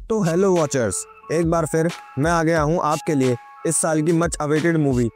तो hello watchers, एक बार फिर मैं आ गया हूँ आपके लिए इस साल की much awaited movie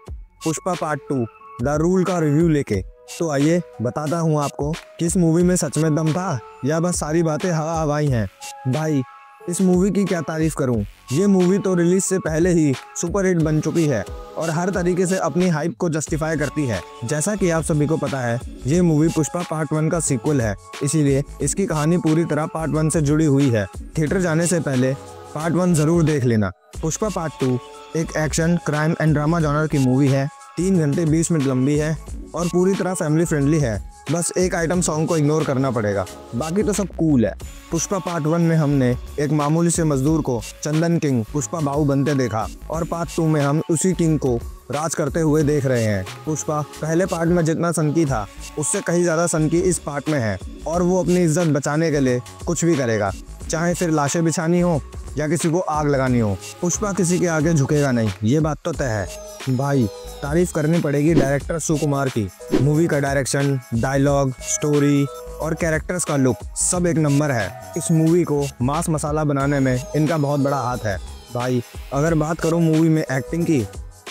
Pushpa part 2 the rule का रिव्यू लेके। तो आइए बताता हूँ आपको कि इस मूवी में सच में दम था या बस सारी बातें हवा हवाई हैं। भाई इस मूवी की क्या तारीफ करूँ, ये मूवी तो रिलीज से पहले ही सुपर हिट बन चुकी है और हर तरीके से अपनी हाइप को जस्टिफाई करती है। जैसा कि आप सभी को पता है, ये मूवी पुष्पा पार्ट 1 का सीक्वल है, इसीलिए इसकी कहानी पूरी तरह पार्ट 1 से जुड़ी हुई है। थिएटर जाने से पहले पार्ट 1 जरूर देख लेना। पुष्पा पार्ट 2 एक action, crime and drama genre की मूवी है। 3 घंटे 20 मिनट लंबी है और पूरी तरह फैमिली फ्रेंडली है। बस एक आइटम सॉन्ग को इग्नोर करना पड़ेगा, बाकी तो सब कूल है। पुष्पा पार्ट 1 में हमने एक मामूली से मजदूर को चंदन किंग पुष्पा बाहु बनते देखा और पार्ट 2 में हम उसी किंग को राज करते हुए देख रहे हैं। पुष्पा पहले पार्ट में जितना सनकी था उससे कहीं ज़्यादा सनकी इस पार्ट में है और वो अपनी इज्जत बचाने के लिए कुछ भी करेगा, चाहे फिर लाशें बिछानी हो या किसी को आग लगानी हो। पुष्पा किसी के आगे झुकेगा नहीं, ये बात तो तय है। भाई तारीफ करनी पड़ेगी डायरेक्टर सुकुमार की। मूवी का डायरेक्शन, डायलॉग, स्टोरी और कैरेक्टर्स का लुक सब एक नंबर है। इस मूवी को मास मसाला बनाने में इनका बहुत बड़ा हाथ है। भाई अगर बात करूँ मूवी में एक्टिंग की,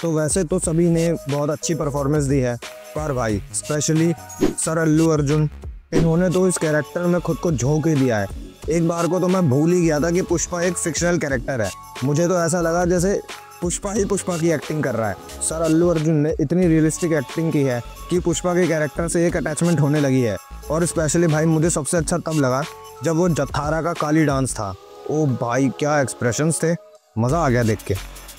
तो वैसे तो सभी ने बहुत अच्छी परफॉर्मेंस दी है, पर भाई स्पेशली सर अल्लू अर्जुन, इन्होंने तो इस कैरेक्टर में खुद को झोंक ही दिया है। एक बार को तो मैं भूल ही गया था कि पुष्पा एक फिक्शनल कैरेक्टर है। मुझे तो ऐसा लगा जैसे पुष्पा ही पुष्पा की एक्टिंग कर रहा है। सर अल्लू अर्जुन ने इतनी रियलिस्टिक एक्टिंग की है कि पुष्पा के कैरेक्टर से एक अटैचमेंट होने लगी है। और स्पेशली भाई मुझे सबसे अच्छा तब लगा जब वो जत्थारा का काली डांस था। ओ भाई क्या एक्सप्रेशंस थे, मज़ा आ गया देख के।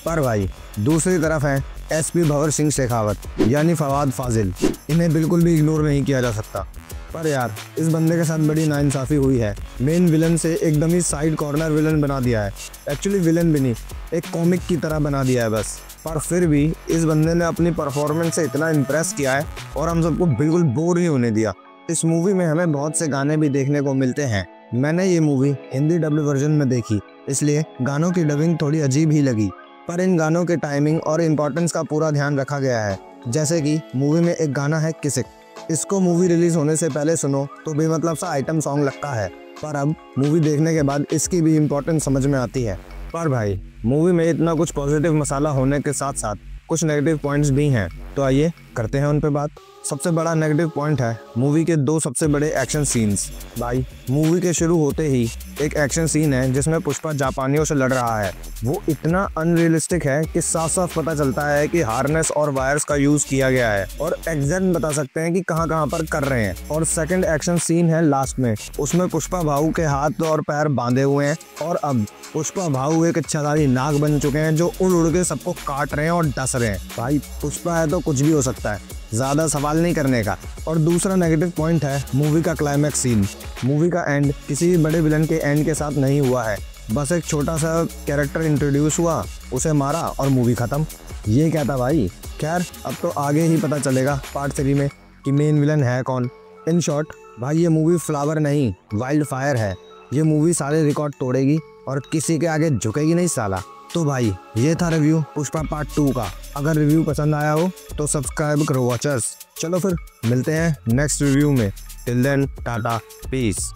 पर भाई दूसरी तरफ है एसपी भंवर सिंह शेखावत यानी फवाद फाजिल, इन्हें बिल्कुल भी इग्नोर नहीं किया जा सकता। पर यार इस बंदे के साथ बड़ी नाइंसाफ़ी हुई है। मेन विलन से एकदम ही साइड कॉर्नर विलन बना दिया है। एक्चुअली विलन भी नहीं, एक कॉमिक की तरह बना दिया है बस। पर फिर भी इस बंदे ने अपनी परफॉर्मेंस से इतना इम्प्रेस किया है और हम सबको बिल्कुल बोर नहीं होने दिया। इस मूवी में हमें बहुत से गाने भी देखने को मिलते हैं। मैंने ये मूवी हिंदी डब्ड वर्जन में देखी, इसलिए गानों की डबिंग थोड़ी अजीब ही लगी, पर इन गानों के टाइमिंग और इम्पोर्टेंस का पूरा ध्यान रखा गया है। जैसे कि मूवी में एक गाना है किसिक, इसको मूवी रिलीज होने से पहले सुनो तो बेमतलब सा आइटम सॉन्ग लगता है, पर अब मूवी देखने के बाद इसकी भी इम्पोर्टेंस समझ में आती है। पर भाई मूवी में इतना कुछ पॉजिटिव मसाला होने के साथ साथ कुछ नेगेटिव पॉइंट्स भी हैं, तो आइए करते हैं उन पे बात। सबसे बड़ा नेगेटिव पॉइंट है मूवी के 2 सबसे बड़े एक्शन सीन्स। भाई मूवी के शुरू होते ही एक एक्शन सीन है जिसमें पुष्पा जापानियों से लड़ रहा है। वो इतना अनरियलिस्टिक है कि साफ साफ पता चलता है कि हार्नेस और वायर्स का यूज किया गया है और एग्जैक्ट बता सकते हैं कि कहाँ पर कर रहे हैं। और सेकंड एक्शन सीन है लास्ट में, उसमें पुष्पा भाऊ के हाथ और पैर बांधे हुए हैं और अब पुष्पा भाऊ एक इच्छाधारी नाग बन चुके हैं जो उड़ उड़ के सबको काट रहे हैं और डस रहे हैं। भाई पुष्पा है तो कुछ भी हो सकता है, ज़्यादा सवाल नहीं करने का। और दूसरा नेगेटिव पॉइंट है मूवी का क्लाइमैक्स सीन। मूवी का एंड किसी बड़े विलन के एंड के साथ नहीं हुआ है, बस एक छोटा सा कैरेक्टर इंट्रोड्यूस हुआ, उसे मारा और मूवी ख़त्म। ये क्या था भाई। खैर अब तो आगे ही पता चलेगा पार्ट 3 में कि मेन विलन है कौन। इन शॉर्ट भाई ये मूवी फ्लावर नहीं वाइल्ड फायर है। ये मूवी सारे रिकॉर्ड तोड़ेगी और किसी के आगे झुकेगी नहीं साला। तो भाई ये था रिव्यू पुष्पा पार्ट 2 का। अगर रिव्यू पसंद आया हो तो सब्सक्राइब करो वॉचर्स। चलो फिर मिलते हैं नेक्स्ट रिव्यू में। Till then tata, piece.